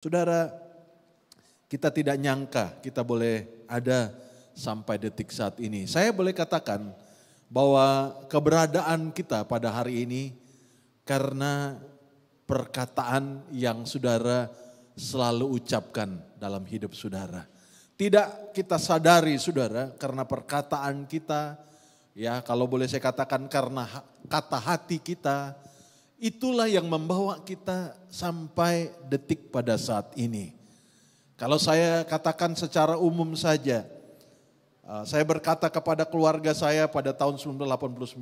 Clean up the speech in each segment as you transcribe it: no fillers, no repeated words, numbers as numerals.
Saudara, kita tidak nyangka kita boleh ada sampai detik saat ini. Saya boleh katakan bahwa keberadaan kita pada hari ini karena perkataan yang saudara selalu ucapkan dalam hidup saudara. Tidak kita sadari saudara, karena perkataan kita, ya kalau boleh saya katakan karena kata hati kita, itulah yang membawa kita sampai detik pada saat ini. Kalau saya katakan secara umum saja, saya berkata kepada keluarga saya pada tahun 1989,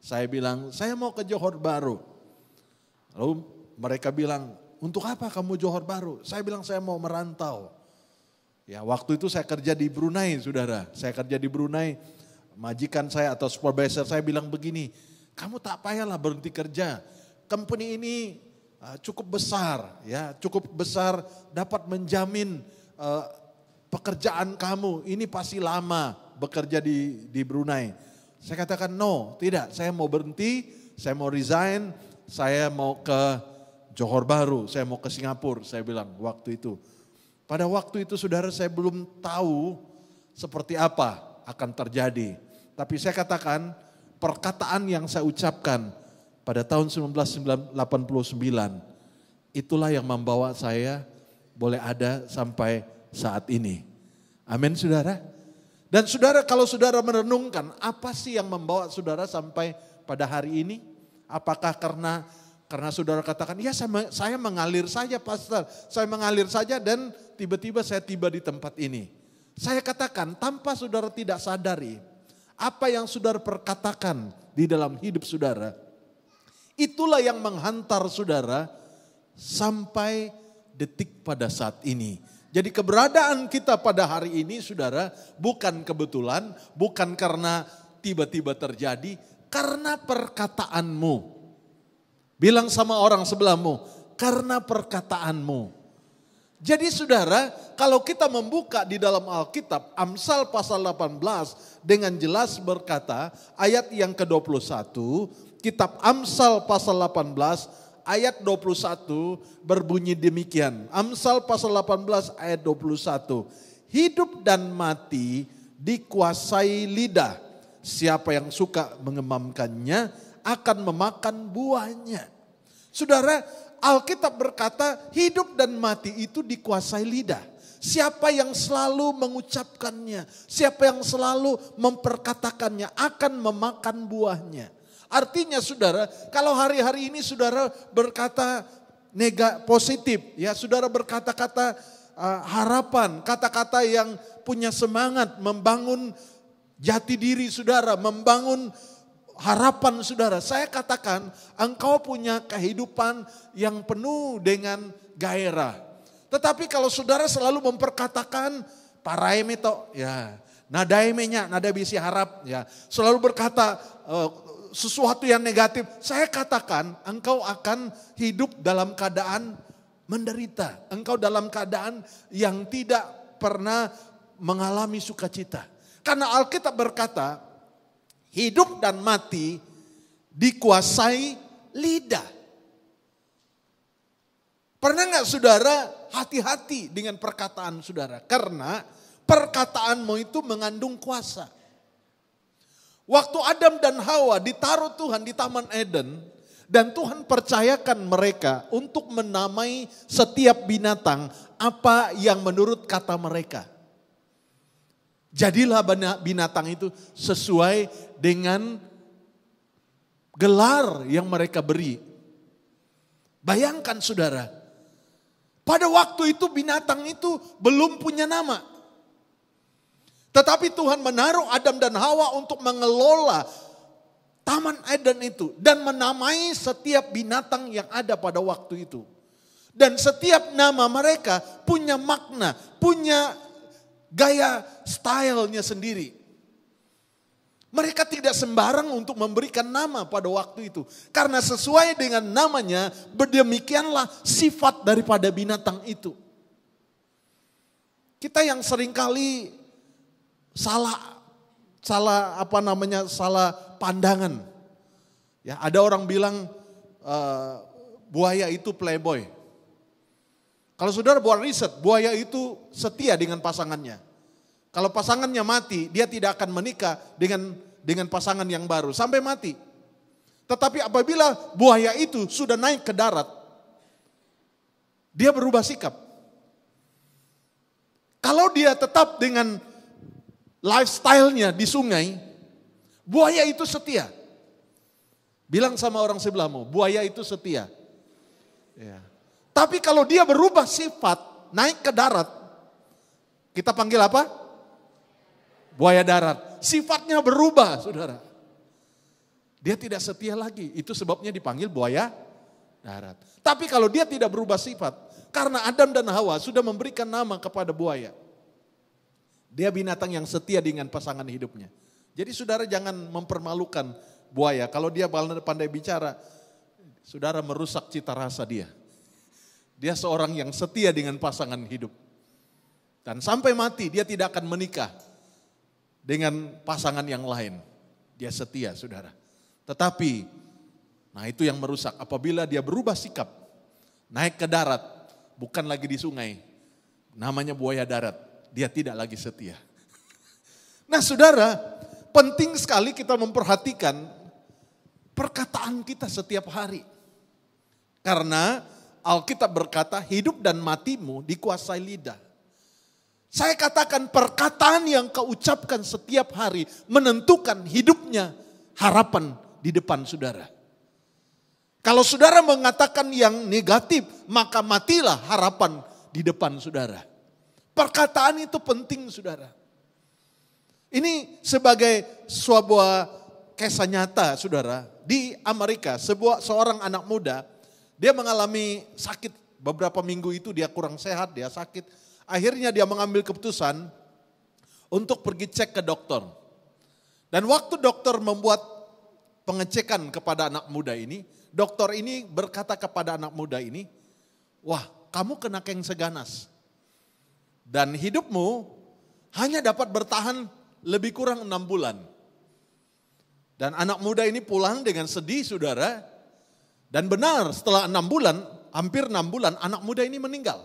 saya bilang saya mau ke Johor Bahru. Lalu mereka bilang, untuk apa kamu Johor Bahru? Saya bilang saya mau merantau. Ya, waktu itu saya kerja di Brunei, saudara. Saya kerja di Brunei, majikan saya atau supervisor saya bilang begini, kamu tak payahlah berhenti kerja. Company ini cukup besar, ya, cukup besar dapat menjamin pekerjaan kamu. Ini pasti lama bekerja di Brunei. Saya katakan no, tidak. Saya mau berhenti, saya mau resign, saya mau ke Johor Bahru, saya mau ke Singapura. Saya bilang waktu itu. Pada waktu itu saudara saya belum tahu seperti apa akan terjadi. Tapi saya katakan perkataan yang saya ucapkan pada tahun 1989 itulah yang membawa saya boleh ada sampai saat ini. Amin saudara. Dan saudara kalau saudara merenungkan apa sih yang membawa saudara sampai pada hari ini? Apakah karena saudara katakan, ya saya mengalir saja pastor, saya mengalir saja dan tiba-tiba saya tiba di tempat ini. Saya katakan tanpa saudara tidak sadari, apa yang saudara perkatakan di dalam hidup saudara, itulah yang menghantar saudara sampai detik pada saat ini. Jadi keberadaan kita pada hari ini saudara bukan kebetulan, bukan karena tiba-tiba terjadi, karena perkataanmu. Bilang sama orang sebelahmu, karena perkataanmu. Jadi saudara, kalau kita membuka di dalam Alkitab, Amsal pasal 18 dengan jelas berkata, ayat yang ke-21, kitab Amsal pasal 18 ayat 21 berbunyi demikian. Amsal pasal 18 ayat 21, hidup dan mati dikuasai lidah, siapa yang suka mengemamkannya akan memakan buahnya. Saudara, Alkitab berkata hidup dan mati itu dikuasai lidah. Siapa yang selalu mengucapkannya, siapa yang selalu memperkatakannya akan memakan buahnya. Artinya saudara, kalau hari-hari ini saudara berkata positif, ya saudara berkata-kata harapan, kata-kata yang punya semangat membangun jati diri saudara, membangun harapan saudara, saya katakan engkau punya kehidupan yang penuh dengan gairah. Tetapi kalau saudara selalu memperkatakan paraime to, ya, nadaimenya, nada bisi harap, ya, selalu berkata sesuatu yang negatif, saya katakan engkau akan hidup dalam keadaan menderita. Engkau dalam keadaan yang tidak pernah mengalami sukacita. Karena Alkitab berkata, hidup dan mati dikuasai lidah. Pernah nggak saudara hati-hati dengan perkataan saudara? Karena perkataanmu itu mengandung kuasa. Waktu Adam dan Hawa ditaruh Tuhan di Taman Eden. Dan Tuhan percayakan mereka untuk menamai setiap binatang apa yang menurut kata mereka. Jadilah binatang itu sesuai dengan gelar yang mereka beri. Bayangkan saudara, pada waktu itu binatang itu belum punya nama. Tetapi Tuhan menaruh Adam dan Hawa untuk mengelola Taman Eden itu. Dan menamai setiap binatang yang ada pada waktu itu. Dan setiap nama mereka punya makna, punya gaya stylenya sendiri. Mereka tidak sembarang untuk memberikan nama pada waktu itu. Karena sesuai dengan namanya, berdemikianlah sifat daripada binatang itu. Kita yang seringkali salah pandangan. Ya, ada orang bilang buaya itu playboy. Kalau saudara buat riset, buaya itu setia dengan pasangannya. Kalau pasangannya mati, dia tidak akan menikah dengan pasangan yang baru sampai mati. Tetapi apabila buaya itu sudah naik ke darat, dia berubah sikap. Kalau dia tetap dengan lifestyle-nya di sungai, buaya itu setia. Bilang sama orang sebelahmu, buaya itu setia. Ya. Tapi kalau dia berubah sifat, naik ke darat, kita panggil apa? Buaya darat. Sifatnya berubah, saudara. Dia tidak setia lagi, itu sebabnya dipanggil buaya darat. Tapi kalau dia tidak berubah sifat, karena Adam dan Hawa sudah memberikan nama kepada buaya. Dia binatang yang setia dengan pasangan hidupnya. Jadi saudara jangan mempermalukan buaya. Kalau dia pandai bicara, saudara merusak cita rasa dia. Dia seorang yang setia dengan pasangan hidup. Dan sampai mati dia tidak akan menikah dengan pasangan yang lain. Dia setia, saudara. Tetapi, nah itu yang merusak. Apabila dia berubah sikap, naik ke darat, bukan lagi di sungai. Namanya buaya darat. Dia tidak lagi setia. Nah saudara, penting sekali kita memperhatikan perkataan kita setiap hari. Karena Alkitab berkata hidup dan matimu dikuasai lidah. Saya katakan perkataan yang kau ucapkan setiap hari menentukan hidupnya harapan di depan saudara. Kalau saudara mengatakan yang negatif, maka matilah harapan di depan saudara. Perkataan itu penting saudara. Ini sebagai sebuah kisah nyata saudara. Di Amerika seorang anak muda, dia mengalami sakit beberapa minggu itu, dia kurang sehat, dia sakit. Akhirnya dia mengambil keputusan untuk pergi cek ke dokter. Dan waktu dokter membuat pengecekan kepada anak muda ini, dokter ini berkata kepada anak muda ini, wah kamu kena kanker ganas. Dan hidupmu hanya dapat bertahan lebih kurang 6 bulan. Dan anak muda ini pulang dengan sedih saudara. Dan benar setelah 6 bulan, hampir 6 bulan anak muda ini meninggal.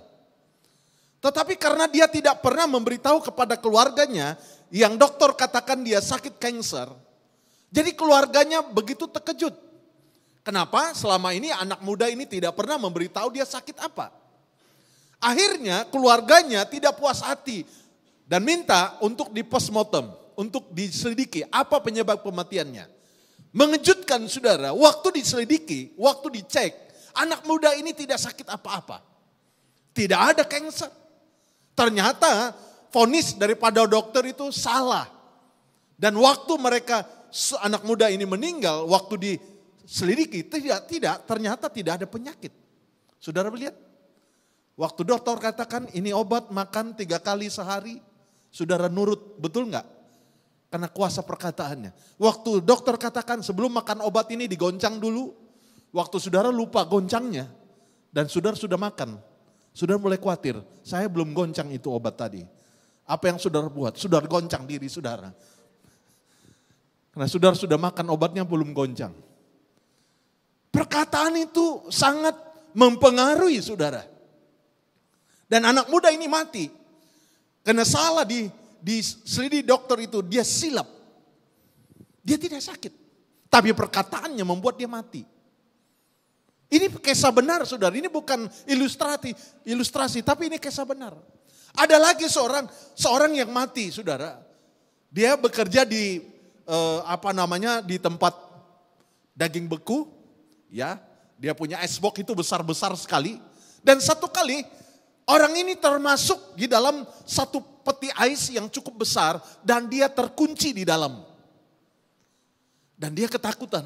Tetapi karena dia tidak pernah memberitahu kepada keluarganya yang dokter katakan dia sakit kanker. Jadi keluarganya begitu terkejut. Kenapa? Selama ini anak muda ini tidak pernah memberitahu dia sakit apa. Akhirnya keluarganya tidak puas hati dan minta untuk di postmortem, untuk diselidiki apa penyebab kematiannya. Mengejutkan saudara, waktu diselidiki, waktu dicek, anak muda ini tidak sakit apa-apa. Tidak ada kanker. Ternyata vonis daripada dokter itu salah. Dan waktu anak muda ini meninggal, waktu diselidiki, ternyata tidak ada penyakit. Saudara melihat? Waktu dokter katakan ini obat makan 3 kali sehari, saudara nurut, betul enggak? Karena kuasa perkataannya. Waktu dokter katakan sebelum makan obat ini digoncang dulu. Waktu saudara lupa goncangnya. Dan saudara sudah makan. Saudara mulai khawatir. Saya belum goncang itu obat tadi. Apa yang saudara buat? Saudara goncang diri saudara. Karena saudara sudah makan obatnya belum goncang. Perkataan itu sangat mempengaruhi saudara. Dan anak muda ini mati. Karena salah diselidiki dokter itu, dia silap. Dia tidak sakit. Tapi perkataannya membuat dia mati. Ini kisah benar saudara, ini bukan ilustrasi, tapi ini kisah benar. Ada lagi seorang yang mati saudara. Dia bekerja di di tempat daging beku. Ya, dia punya icebox itu besar-besar sekali. Dan satu kali orang ini termasuk di dalam satu peti ais yang cukup besar dan dia terkunci di dalam. Dan dia ketakutan.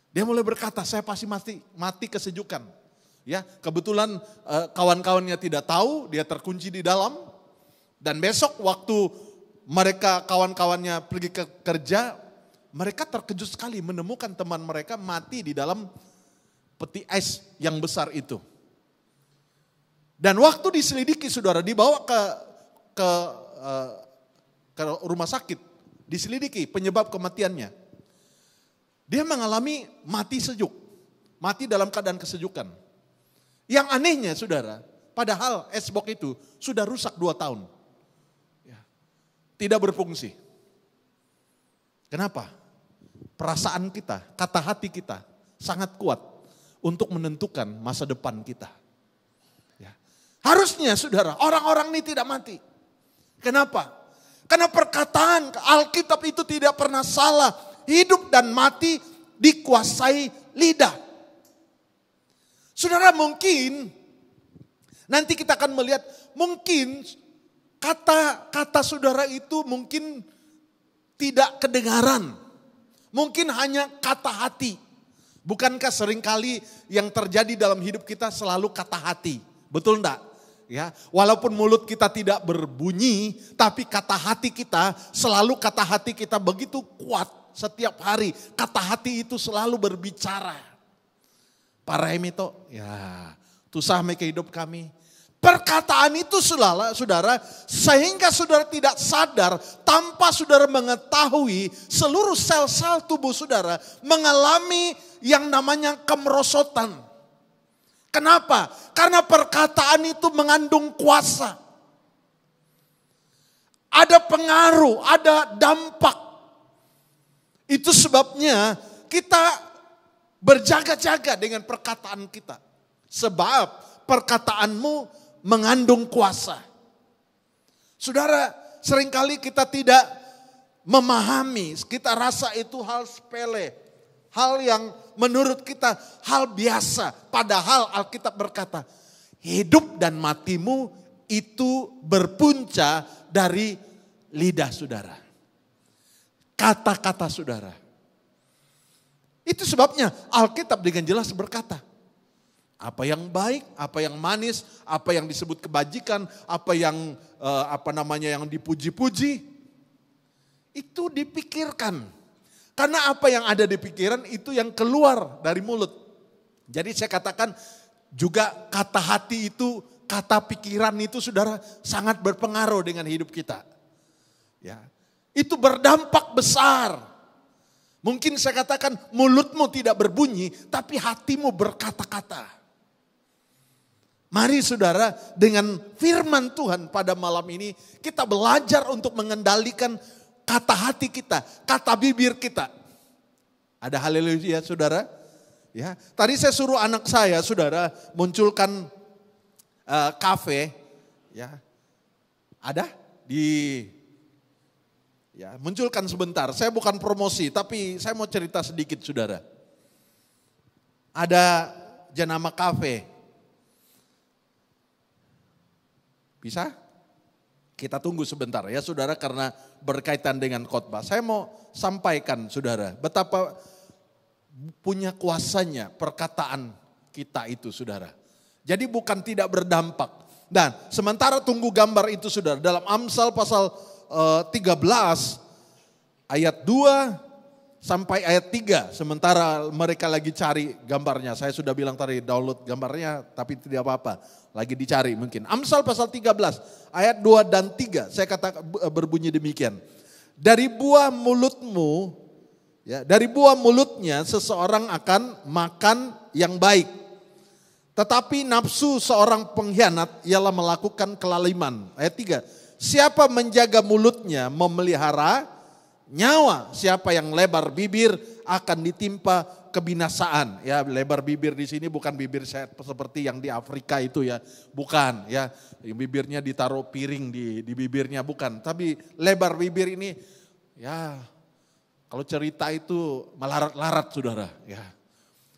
Dia mulai berkata, saya pasti mati kesejukan. Ya, kebetulan kawan-kawannya tidak tahu, dia terkunci di dalam. Dan besok waktu mereka kawan-kawannya pergi ke kerja, mereka terkejut sekali menemukan teman mereka mati di dalam peti ais yang besar itu. Dan waktu diselidiki saudara, dibawa ke rumah sakit, diselidiki penyebab kematiannya. Dia mengalami mati sejuk, mati dalam keadaan kesejukan. Yang anehnya saudara, Padahal S-Box itu sudah rusak 2 tahun. Ya. Tidak berfungsi. Kenapa? Perasaan kita, kata hati kita sangat kuat untuk menentukan masa depan kita. Ya. Harusnya saudara, orang-orang ini tidak mati. Kenapa? Karena perkataan Alkitab itu tidak pernah salah. Hidup dan mati dikuasai lidah. Saudara, mungkin nanti kita akan melihat, mungkin kata-kata saudara itu mungkin tidak kedengaran. Mungkin hanya kata hati. Bukankah seringkali yang terjadi dalam hidup kita selalu kata hati? Betul enggak? Ya, walaupun mulut kita tidak berbunyi, tapi kata hati kita, selalu kata hati kita begitu kuat setiap hari. Kata hati itu selalu berbicara. Para emito, ya, tusah ke hidup kami. Perkataan itu saudara, sehingga saudara tidak sadar, tanpa saudara mengetahui, seluruh sel-sel tubuh saudara mengalami yang namanya kemerosotan. Kenapa? Karena perkataan itu mengandung kuasa. Ada pengaruh, ada dampak. Itu sebabnya kita berjaga-jaga dengan perkataan kita. Sebab perkataanmu mengandung kuasa. Saudara, seringkali kita tidak memahami, kita rasa itu hal sepele. Hal yang menurut kita hal biasa. Padahal Alkitab berkata, hidup dan matimu itu berpunca dari lidah saudara. Kata-kata saudara. Itu sebabnya Alkitab dengan jelas berkata, apa yang baik, apa yang manis, apa yang disebut kebajikan, apa yang yang dipuji-puji, itu dipikirkan. Karena apa yang ada di pikiran itu yang keluar dari mulut. Jadi saya katakan juga kata hati itu, kata pikiran itu saudara sangat berpengaruh dengan hidup kita. Ya, itu berdampak besar. Mungkin saya katakan mulutmu tidak berbunyi, tapi hatimu berkata-kata. Mari saudara, dengan firman Tuhan pada malam ini kita belajar untuk mengendalikan kata hati kita, kata bibir kita. Ada haleluya saudara? Ya, tadi saya suruh anak saya saudara munculkan kafe, ya. Ada munculkan sebentar. Saya bukan promosi, tapi saya mau cerita sedikit saudara. Ada jenama kafe. Bisa? Kita tunggu sebentar ya saudara, karena berkaitan dengan khotbah. Saya mau sampaikan saudara, betapa punya kuasanya perkataan kita itu saudara. Jadi bukan tidak berdampak. Dan sementara tunggu gambar itu saudara, dalam Amsal pasal 13 ayat 2 sampai ayat 3. Sementara mereka lagi cari gambarnya. Saya sudah bilang tadi download gambarnya, tapi tidak apa-apa. Lagi dicari mungkin. Amsal pasal 13 ayat 2 dan 3. Saya katakan berbunyi demikian. Dari buah mulutmu, ya, dari buah mulutnya seseorang akan makan yang baik. Tetapi nafsu seorang pengkhianat ialah melakukan kelaliman. Ayat 3. Siapa menjaga mulutnya memelihara nyawa. Siapa yang lebar bibir akan ditimpa kebinasaan. Ya, lebar bibir di sini bukan bibir seperti yang di Afrika itu ya. Bukan ya. Bibirnya ditaruh piring di bibirnya, bukan. Tapi lebar bibir ini ya, kalau cerita itu melarat-larat saudara. Ya,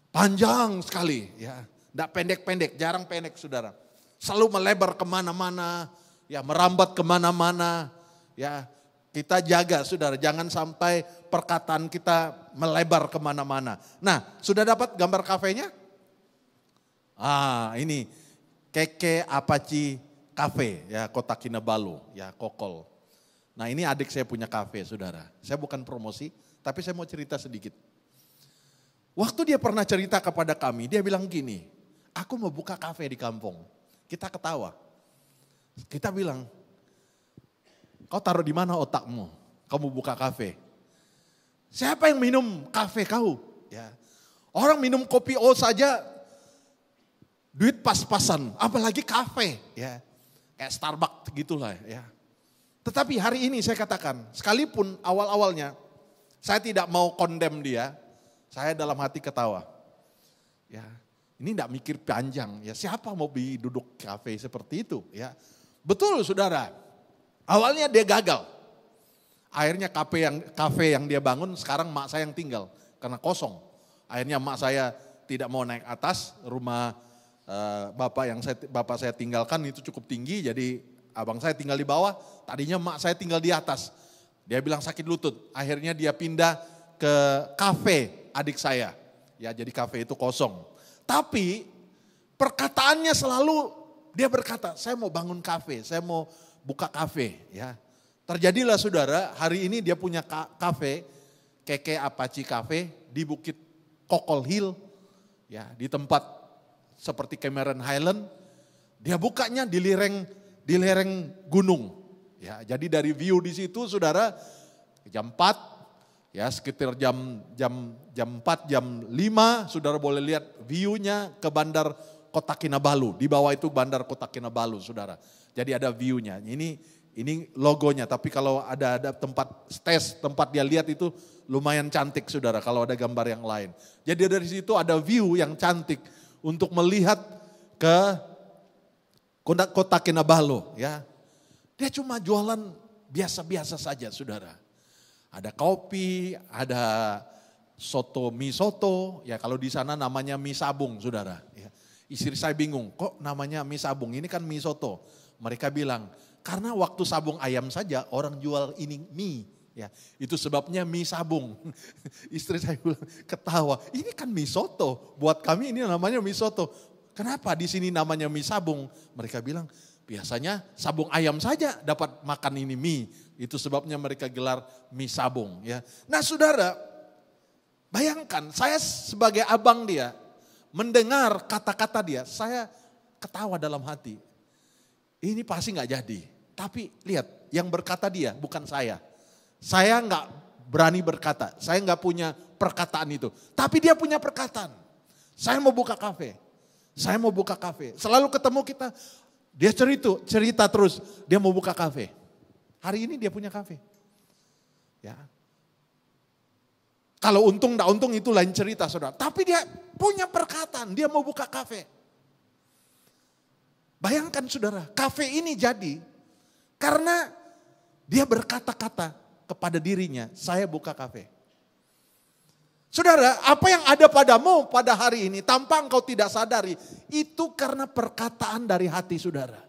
panjang sekali ya. Tidak pendek-pendek, jarang pendek saudara. Selalu melebar kemana-mana, ya merambat kemana-mana. Ya, kita jaga saudara, jangan sampai perkataan kita melebar kemana-mana. Nah, sudah dapat gambar kafenya? Ini Keke Apache Cafe, ya Kota Kinabalu, ya Kokol. Nah ini adik saya punya kafe saudara. Saya bukan promosi, tapi saya mau cerita sedikit. Waktu dia pernah cerita kepada kami, dia bilang gini, aku mau buka kafe di kampung. Kita ketawa. Kita bilang, kau taruh di mana otakmu? Kamu buka kafe. Siapa yang minum kafe kau? Ya. Orang minum kopi O saja duit pas-pasan, apalagi kafe, ya, kayak Starbucks gitulah ya. Tetapi hari ini saya katakan, sekalipun awal-awalnya saya tidak mau condemn dia, saya dalam hati ketawa. Ya, ini tidak mikir panjang, ya siapa mau duduk kafe seperti itu, ya. Betul saudara, awalnya dia gagal. Akhirnya kafe yang dia bangun sekarang mak saya yang tinggal karena kosong. Akhirnya mak saya tidak mau naik atas, rumah bapak saya tinggalkan itu cukup tinggi, jadi abang saya tinggal di bawah. Tadinya mak saya tinggal di atas. Dia bilang sakit lutut. Akhirnya dia pindah ke kafe adik saya. Ya, jadi kafe itu kosong. Tapi perkataannya selalu dia berkata, saya mau bangun kafe, saya mau buka kafe, ya. Terjadilah saudara, hari ini dia punya kafe, Keke Apache Cafe di Bukit Kokol Hill, ya, di tempat seperti Cameron Highland. Dia bukanya di lereng gunung, ya. Jadi dari view di situ saudara jam 4, ya sekitar jam 4 jam 5 saudara boleh lihat view-nya ke Bandar Kota Kinabalu. Di bawah itu Bandar Kota Kinabalu saudara. Jadi ada view-nya. Ini logonya, tapi kalau ada tempat stage, tempat dia lihat itu lumayan cantik saudara kalau ada gambar yang lain. Jadi dari situ ada view yang cantik untuk melihat ke Kota Kinabalu, ya. Dia cuma jualan biasa-biasa saja saudara. Ada kopi, ada mie soto, ya kalau di sana namanya mie sabung saudara. Ya. Istri saya bingung, kok namanya mie sabung, ini kan mie soto. Mereka bilang, karena waktu sabung ayam saja orang jual ini mie. Ya, itu sebabnya mie sabung. Istri saya bilang ketawa, ini kan mie soto. Buat kami ini namanya mie soto. Kenapa di sini namanya mie sabung? Mereka bilang biasanya sabung ayam saja dapat makan ini mie. Itu sebabnya mereka gelar mie sabung. Ya. Nah saudara, bayangkan saya sebagai abang dia mendengar kata-kata dia, saya ketawa dalam hati. Ini pasti nggak jadi. Tapi lihat, yang berkata dia bukan saya. Saya nggak berani berkata, saya nggak punya perkataan itu. Tapi dia punya perkataan. Saya mau buka kafe. Saya mau buka kafe. Selalu ketemu kita, dia cerita terus. Dia mau buka kafe. Hari ini dia punya kafe. Ya. Kalau untung nggak untung itu lain cerita saudara. Tapi dia punya perkataan, dia mau buka kafe. Bayangkan saudara, kafe ini jadi karena dia berkata-kata kepada dirinya, saya buka kafe. Saudara, apa yang ada padamu pada hari ini tanpa engkau tidak sadari, itu karena perkataan dari hati saudara.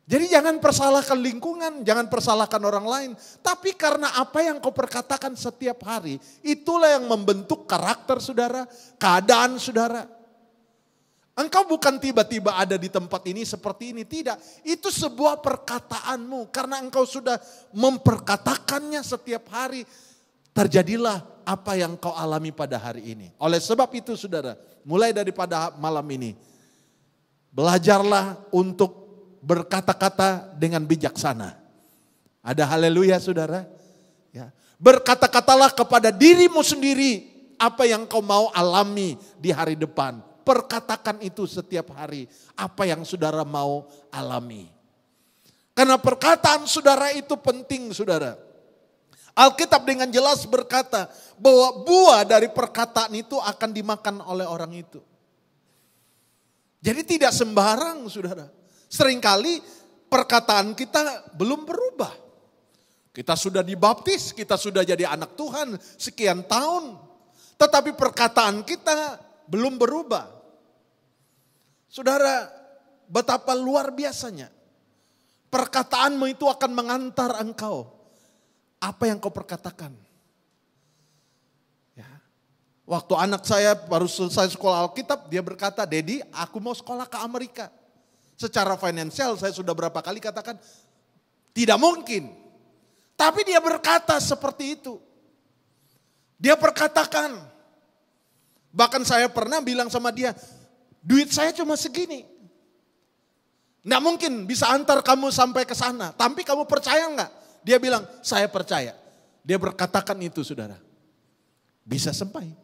Jadi jangan persalahkan lingkungan, jangan persalahkan orang lain. Tapi karena apa yang kau perkatakan setiap hari, itulah yang membentuk karakter saudara, keadaan saudara. Engkau bukan tiba-tiba ada di tempat ini seperti ini, tidak. Itu sebuah perkataanmu karena engkau sudah memperkatakannya setiap hari. Terjadilah apa yang kau alami pada hari ini. Oleh sebab itu saudara, mulai daripada malam ini, belajarlah untuk berkata-kata dengan bijaksana. Ada haleluya saudara. Ya. Berkata-katalah kepada dirimu sendiri apa yang kau mau alami di hari depan. Perkatakan itu setiap hari, apa yang saudara mau alami. Karena perkataan saudara itu penting saudara. Alkitab dengan jelas berkata bahwa buah dari perkataan itu akan dimakan oleh orang itu. Jadi tidak sembarang saudara. Seringkali perkataan kita belum berubah. Kita sudah dibaptis, kita sudah jadi anak Tuhan sekian tahun. Tetapi perkataan kita belum berubah. Saudara, betapa luar biasanya. Perkataanmu itu akan mengantar engkau. Apa yang kau perkatakan. Ya. Waktu anak saya baru selesai sekolah Alkitab, dia berkata, Dedi aku mau sekolah ke Amerika. Secara finansial saya sudah berapa kali katakan, tidak mungkin. Tapi dia berkata seperti itu. Dia perkatakan. Bahkan saya pernah bilang sama dia, duit saya cuma segini. Nggak mungkin bisa antar kamu sampai ke sana. Tapi kamu percaya nggak? Dia bilang, saya percaya. Dia berkatakan itu saudara. Bisa sampai.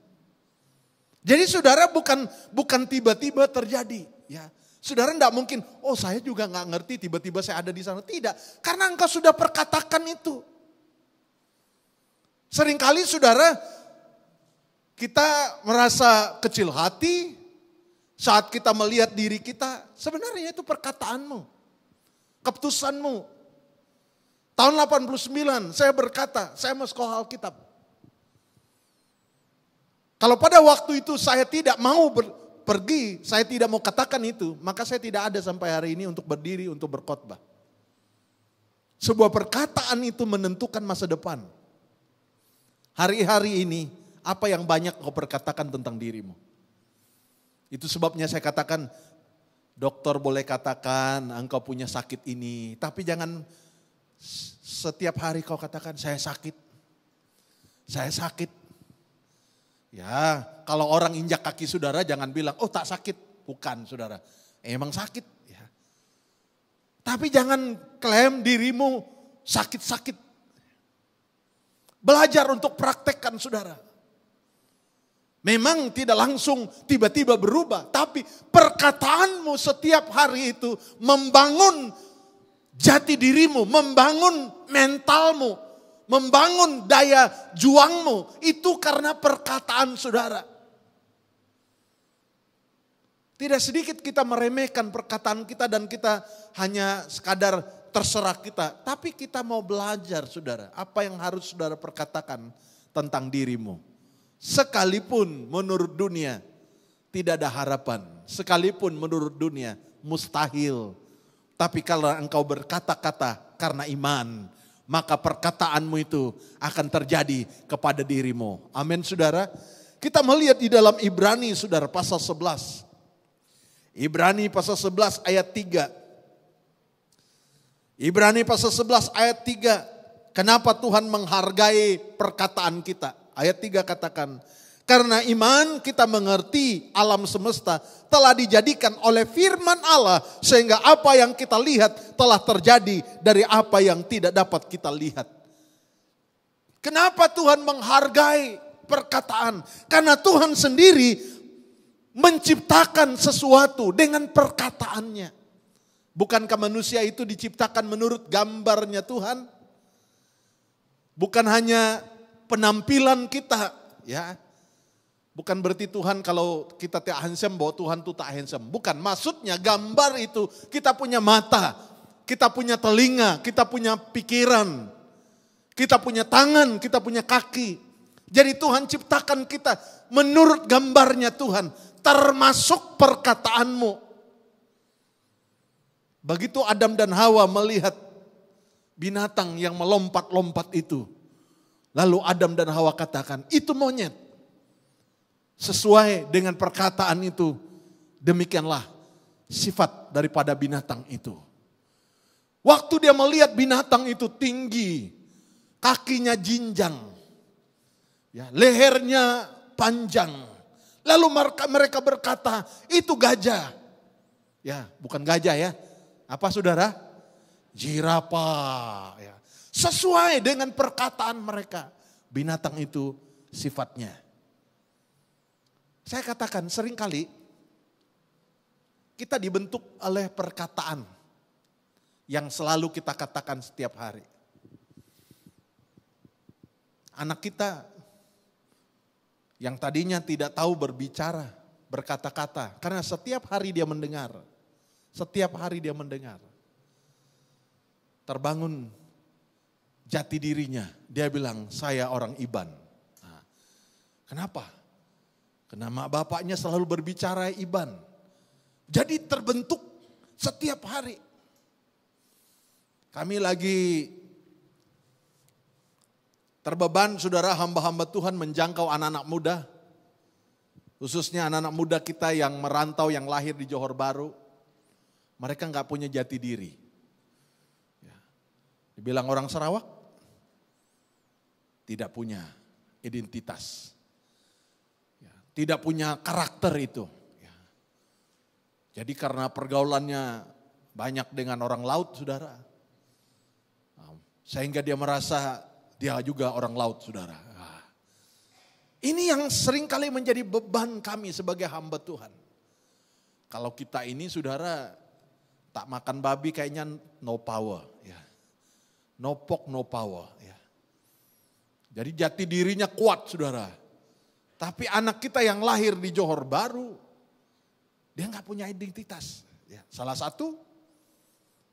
Jadi saudara bukan tiba-tiba terjadi. Ya, saudara tidak mungkin, oh saya juga nggak ngerti tiba-tiba saya ada di sana. Tidak, karena engkau sudah perkatakan itu. Seringkali saudara, kita merasa kecil hati saat kita melihat diri kita. Sebenarnya itu perkataanmu, keputusanmu. Tahun 89 saya berkata, saya mau sekolah Alkitab. Kalau pada waktu itu saya tidak mau pergi, saya tidak mau katakan itu, maka saya tidak ada sampai hari ini untuk berdiri, untuk berkhotbah. Sebuah perkataan itu menentukan masa depan. Hari-hari ini, apa yang banyak kau perkatakan tentang dirimu. Itu sebabnya saya katakan, dokter boleh katakan engkau punya sakit ini, tapi jangan setiap hari kau katakan saya sakit. Saya sakit. Ya, kalau orang injak kaki saudara jangan bilang, oh tak sakit. Bukan saudara, emang sakit. Ya. Tapi jangan klaim dirimu sakit-sakit. Belajar untuk praktekkan saudara. Memang tidak langsung tiba-tiba berubah. Tapi perkataanmu setiap hari itu membangun jati dirimu, membangun mentalmu. Membangun daya juangmu, itu karena perkataan saudara. Tidak sedikit kita meremehkan perkataan kita dan kita hanya sekadar terserah kita. Tapi kita mau belajar saudara, apa yang harus saudara perkatakan tentang dirimu. Sekalipun menurut dunia tidak ada harapan, sekalipun menurut dunia mustahil. Tapi kalau engkau berkata-kata karena iman, maka perkataanmu itu akan terjadi kepada dirimu. Amin saudara. Kita melihat di dalam Ibrani saudara pasal 11. Ibrani pasal 11 ayat 3. Ibrani pasal 11 ayat 3. Kenapa Tuhan menghargai perkataan kita? Ayat 3 katakan, karena iman kita mengerti alam semesta telah dijadikan oleh firman Allah. Sehingga apa yang kita lihat telah terjadi dari apa yang tidak dapat kita lihat. Kenapa Tuhan menghargai perkataan? Karena Tuhan sendiri menciptakan sesuatu dengan perkataannya. Bukankah manusia itu diciptakan menurut gambarnya Tuhan? Bukan hanya penampilan kita, ya. Bukan berarti Tuhan kalau kita tak handsome bahwa Tuhan itu tak handsome. Bukan, maksudnya gambar itu kita punya mata, kita punya telinga, kita punya pikiran, kita punya tangan, kita punya kaki. Jadi Tuhan ciptakan kita menurut gambarnya Tuhan, termasuk perkataanmu. Begitu Adam dan Hawa melihat binatang yang melompat-lompat itu. Lalu Adam dan Hawa katakan, itu monyet. Sesuai dengan perkataan itu, demikianlah sifat daripada binatang itu. Waktu dia melihat binatang itu tinggi, kakinya jinjang, ya, lehernya panjang. Lalu mereka berkata, itu gajah. Ya, bukan gajah ya. Apa saudara? Jirafah. Ya. Sesuai dengan perkataan mereka, binatang itu sifatnya. Saya katakan seringkali kita dibentuk oleh perkataan yang selalu kita katakan setiap hari. Anak kita yang tadinya tidak tahu berbicara, berkata-kata, karena setiap hari dia mendengar. Setiap hari dia mendengar. Terbangun jati dirinya, dia bilang saya orang Iban. Nah, kenapa? Karena mak bapaknya selalu berbicara Iban. Jadi terbentuk setiap hari. Kami lagi terbeban saudara hamba-hamba Tuhan menjangkau anak-anak muda. Khususnya anak-anak muda kita yang merantau, yang lahir di Johor Baru. Mereka nggak punya jati diri. Ya. Dibilang orang Sarawak, tidak punya identitas. Tidak punya karakter itu. Jadi karena pergaulannya banyak dengan orang laut saudara. Sehingga dia merasa dia juga orang laut saudara. Ini yang sering kali menjadi beban kami sebagai hamba Tuhan. Kalau kita ini saudara tak makan babi kayaknya no power. Ya. No pork, no power. Ya. Jadi jati dirinya kuat saudara. Tapi anak kita yang lahir di Johor Bahru, dia nggak punya identitas. Ya. Salah satu,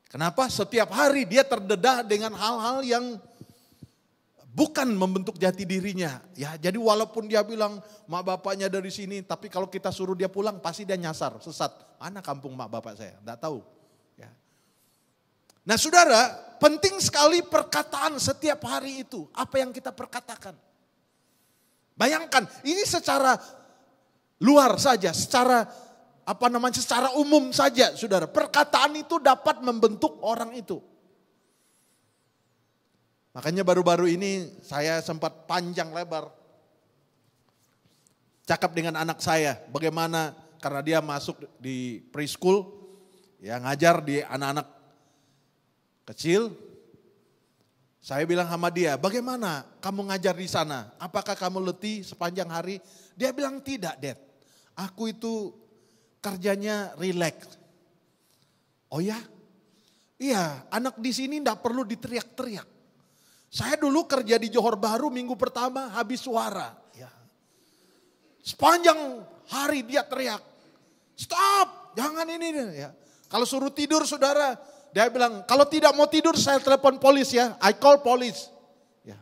kenapa setiap hari dia terdedah dengan hal-hal yang bukan membentuk jati dirinya. Ya, jadi walaupun dia bilang mak bapaknya dari sini, tapi kalau kita suruh dia pulang pasti dia nyasar, sesat. Mana kampung mak bapak saya? Enggak tahu. Ya. Nah saudara, penting sekali perkataan setiap hari itu. Apa yang kita perkatakan. Bayangkan, ini secara luar saja, secara umum saja saudara. Perkataan itu dapat membentuk orang itu. Makanya baru-baru ini saya sempat panjang lebar cakap dengan anak saya bagaimana karena dia masuk di preschool, ya ngajar di anak-anak kecil. Saya bilang sama dia, bagaimana kamu ngajar di sana? Apakah kamu letih sepanjang hari? Dia bilang tidak, Dad. Aku itu kerjanya relax. Oh ya? Iya, anak di sini enggak perlu diteriak-teriak. Saya dulu kerja di Johor Bahru minggu pertama habis suara. Ya. Sepanjang hari dia teriak, stop, jangan ini. Ya. Kalau suruh tidur saudara, dia bilang kalau tidak mau tidur saya telepon polis ya, I call police. Ya.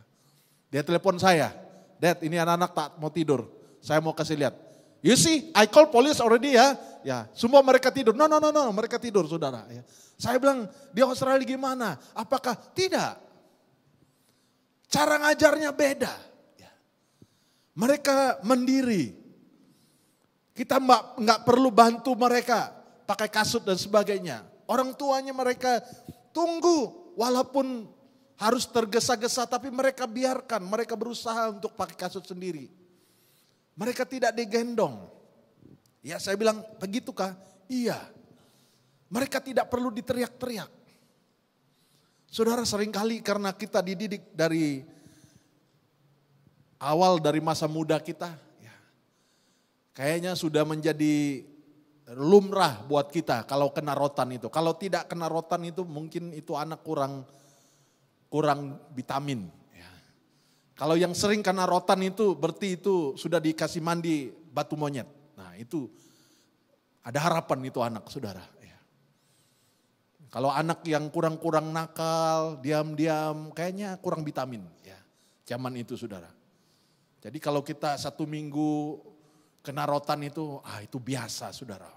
Dia telepon saya, Dad ini anak-anak tak mau tidur, saya mau kasih lihat. You see, I call police already ya. Ya, semua mereka tidur. No, mereka tidur saudara. Ya. Saya bilang di Australia gimana? Apakah tidak? Cara ngajarnya beda. Mereka mendiri. Kita nggak perlu bantu mereka pakai kasut dan sebagainya. Orang tuanya mereka tunggu walaupun harus tergesa-gesa tapi mereka biarkan. Mereka berusaha untuk pakai kasut sendiri. Mereka tidak digendong. Ya saya bilang begitukah? Iya. Mereka tidak perlu diteriak-teriak. Saudara seringkali karena kita dididik dari awal dari masa muda kita, ya, kayaknya sudah menjadi lumrah buat kita kalau kena rotan itu. Kalau tidak kena rotan itu mungkin itu anak kurang vitamin. Ya. Kalau yang sering kena rotan itu berarti itu sudah dikasih mandi batu monyet. Nah itu ada harapan itu anak saudara. Kalau anak yang kurang-kurang nakal, diam-diam, kayaknya kurang vitamin. Ya, zaman itu saudara. Jadi kalau kita 1 minggu kena rotan itu biasa saudara.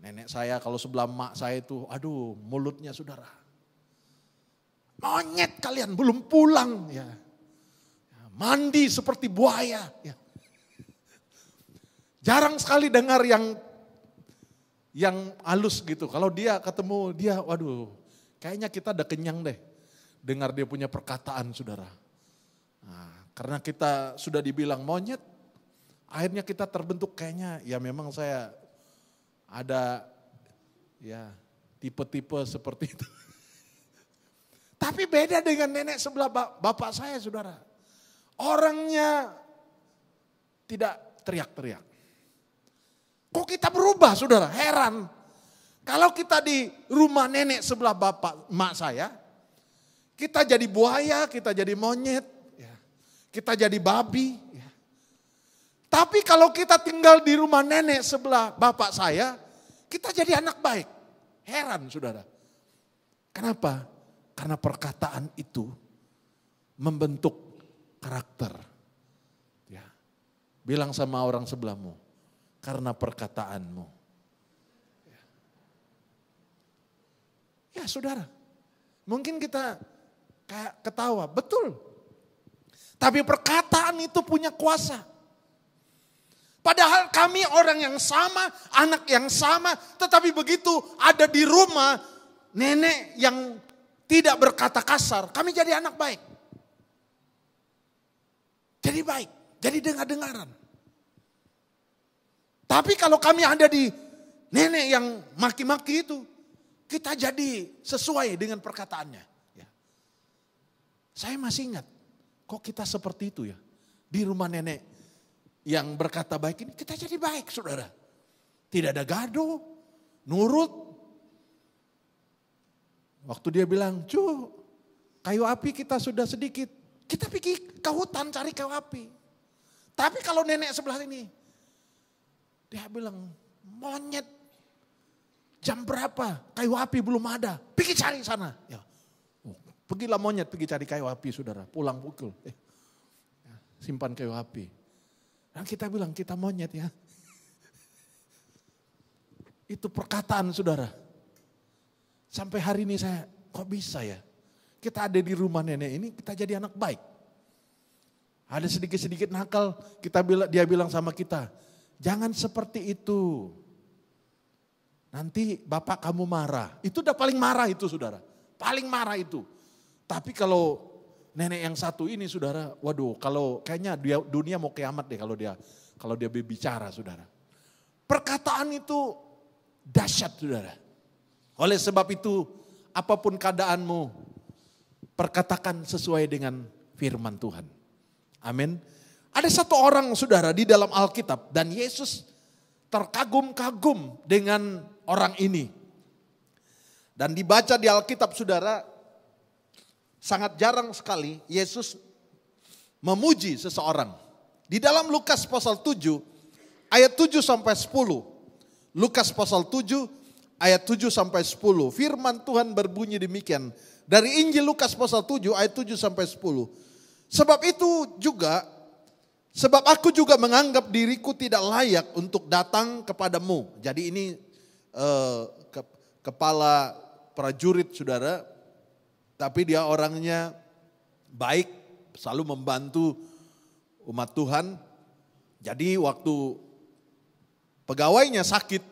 Nenek saya kalau sebelah mak saya itu, aduh mulutnya saudara. Monyet kalian belum pulang. Ya. Mandi seperti buaya. Ya. Jarang sekali dengar yang halus gitu. Kalau dia ketemu dia, waduh kayaknya kita udah kenyang deh. Dengar dia punya perkataan saudara. Nah, karena kita sudah dibilang monyet, akhirnya kita terbentuk kayaknya ya memang saya ada ya tipe-tipe seperti itu. Tapi beda dengan nenek sebelah bapak saya saudara. Orangnya tidak teriak-teriak. Kok kita berubah saudara? Heran. Kalau kita di rumah nenek sebelah mak saya, kita jadi buaya, kita jadi monyet, ya. Kita jadi babi. Ya. Tapi kalau kita tinggal di rumah nenek sebelah bapak saya, kita jadi anak baik. Heran saudara. Kenapa? Karena perkataan itu membentuk karakter. Ya. Bilang sama orang sebelahmu. Karena perkataanmu. Ya saudara, mungkin kita kayak ketawa, betul. Tapi perkataan itu punya kuasa. Padahal kami orang yang sama, anak yang sama, tetapi begitu ada di rumah nenek yang tidak berkata kasar, kami jadi anak baik. Jadi baik, jadi dengar-dengaran. Tapi kalau kami ada di nenek yang maki-maki itu, kita jadi sesuai dengan perkataannya. Ya. Saya masih ingat, kok kita seperti itu ya. di rumah nenek yang berkata baik ini, kita jadi baik saudara. Tidak ada gaduh, nurut. Waktu dia bilang, kayu api kita sudah sedikit. Kita pergi ke hutan cari kayu api. Tapi kalau nenek sebelah ini, dia bilang, monyet jam berapa? Kayu api belum ada. Pergi cari sana. Ya. Pergilah monyet pergi cari kayu api saudara. Pulang pukul. Simpan kayu api. Dan kita bilang kita monyet ya. Itu perkataan saudara. Sampai hari ini saya kok bisa ya. Kita ada di rumah nenek ini kita jadi anak baik. Ada sedikit-sedikit nakal dia bilang sama kita. Jangan seperti itu. Nanti bapak kamu marah. Itu udah paling marah itu saudara. Paling marah itu. Tapi kalau nenek yang satu ini saudara, waduh kalau kayaknya dunia mau kiamat deh kalau dia berbicara saudara. Perkataan itu dahsyat saudara. Oleh sebab itu apapun keadaanmu, perkatakan sesuai dengan firman Tuhan. Amin. Ada satu orang saudara di dalam Alkitab dan Yesus terkagum-kagum dengan orang ini. Dan dibaca di Alkitab saudara, sangat jarang sekali Yesus memuji seseorang. Di dalam Lukas pasal 7 ayat 7 sampai 10. Lukas pasal 7 ayat 7 sampai 10. Firman Tuhan berbunyi demikian. Dari Injil Lukas pasal 7 ayat 7 sampai 10. Sebab aku juga menganggap diriku tidak layak untuk datang kepadamu. Jadi ini kepala prajurit saudara. Tapi dia orangnya baik, selalu membantu umat Tuhan. Jadi waktu pegawainya sakit,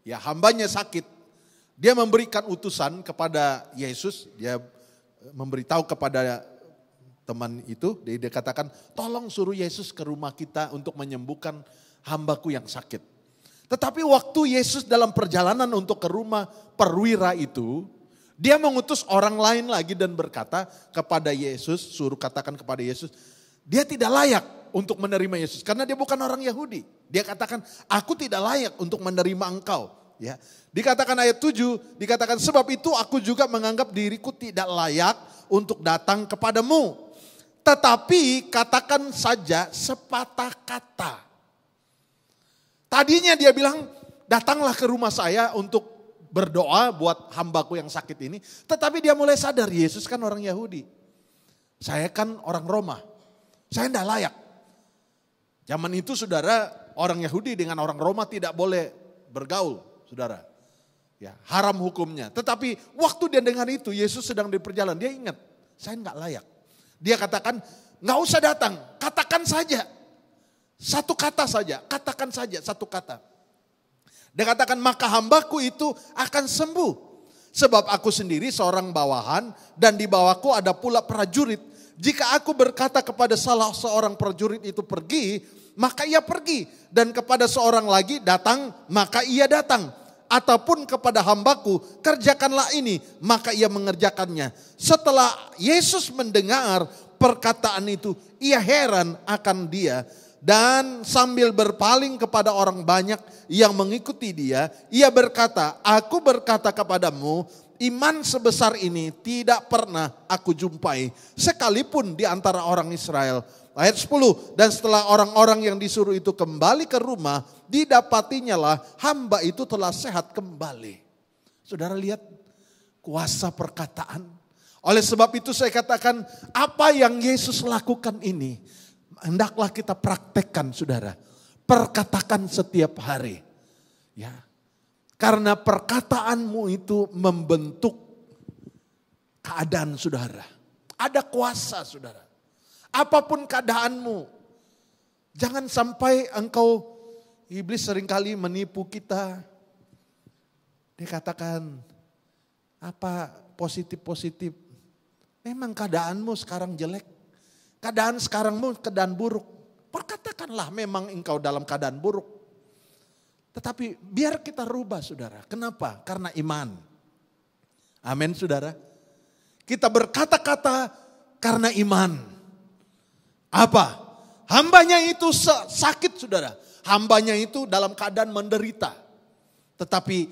ya hambanya sakit, dia memberikan utusan kepada Yesus. Dia memberitahu kepada teman itu, dia katakan tolong suruh Yesus ke rumah kita untuk menyembuhkan hambaku yang sakit. Tetapi waktu Yesus dalam perjalanan untuk ke rumah perwira itu, dia mengutus orang lain lagi dan berkata kepada Yesus, suruh katakan kepada Yesus, dia tidak layak untuk menerima Yesus karena dia bukan orang Yahudi. Dia katakan, aku tidak layak untuk menerima engkau. Ya, dikatakan ayat 7, dikatakan sebab itu aku juga menganggap diriku tidak layak untuk datang kepadamu. Tetapi katakan saja sepatah kata. Tadinya dia bilang, datanglah ke rumah saya untuk berdoa buat hambaku yang sakit ini. Tetapi dia mulai sadar, Yesus kan orang Yahudi. Saya kan orang Roma. Saya tidak layak. Zaman itu saudara, orang Yahudi dengan orang Roma tidak boleh bergaul saudara. Ya, haram hukumnya. Tetapi waktu dia dengar itu, Yesus sedang di perjalanan. Dia ingat, saya nggak layak. Dia katakan, nggak usah datang, katakan saja. Satu kata saja, katakan saja satu kata. Dia katakan maka hambaku itu akan sembuh. Sebab aku sendiri seorang bawahan dan di bawahku ada pula prajurit. Jika aku berkata kepada salah seorang prajurit itu pergi, maka ia pergi. Dan kepada seorang lagi datang, maka ia datang. Ataupun kepada hambaku kerjakanlah ini, maka ia mengerjakannya. Setelah Yesus mendengar perkataan itu, ia heran akan dia. Dan sambil berpaling kepada orang banyak yang mengikuti dia, ia berkata, aku berkata kepadamu, iman sebesar ini tidak pernah aku jumpai, sekalipun di antara orang Israel. Ayat 10, dan setelah orang-orang yang disuruh itu kembali ke rumah, didapatinya lah hamba itu telah sehat kembali. Saudara lihat kuasa perkataan. Oleh sebab itu saya katakan, apa yang Yesus lakukan ini, hendaklah kita praktekkan saudara. Perkatakan setiap hari. Ya. Karena perkataanmu itu membentuk keadaan saudara. Ada kuasa saudara. Apapun keadaanmu. Jangan sampai engkau, iblis seringkali menipu kita. Dia katakan, apa positif-positif. Memang keadaanmu sekarang jelek. Keadaan sekarangmu keadaan buruk. Perkatakanlah memang engkau dalam keadaan buruk. Tetapi biar kita rubah saudara. Kenapa? Karena iman. Amin saudara. Kita berkata-kata karena iman. Apa? hambanya itu sakit saudara. Hambanya itu dalam keadaan menderita. Tetapi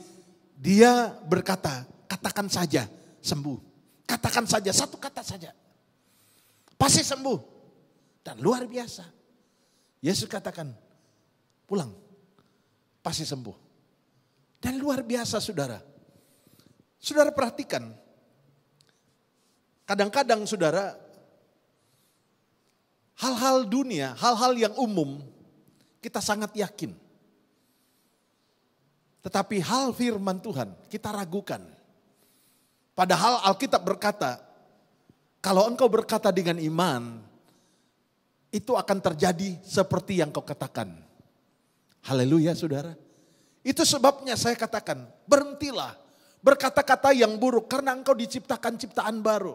dia berkata, katakan saja sembuh. Katakan saja, satu kata saja. Pasti sembuh. Dan luar biasa. Yesus katakan, pulang. Pasti sembuh. Dan luar biasa saudara. Saudara perhatikan. Kadang-kadang saudara, hal-hal dunia, hal-hal yang umum, kita sangat yakin. Tetapi hal firman Tuhan, kita ragukan. Padahal Alkitab berkata, kalau engkau berkata dengan iman, itu akan terjadi seperti yang kau katakan. Haleluya saudara. Itu sebabnya saya katakan, berhentilah berkata-kata yang buruk karena engkau diciptakan ciptaan baru.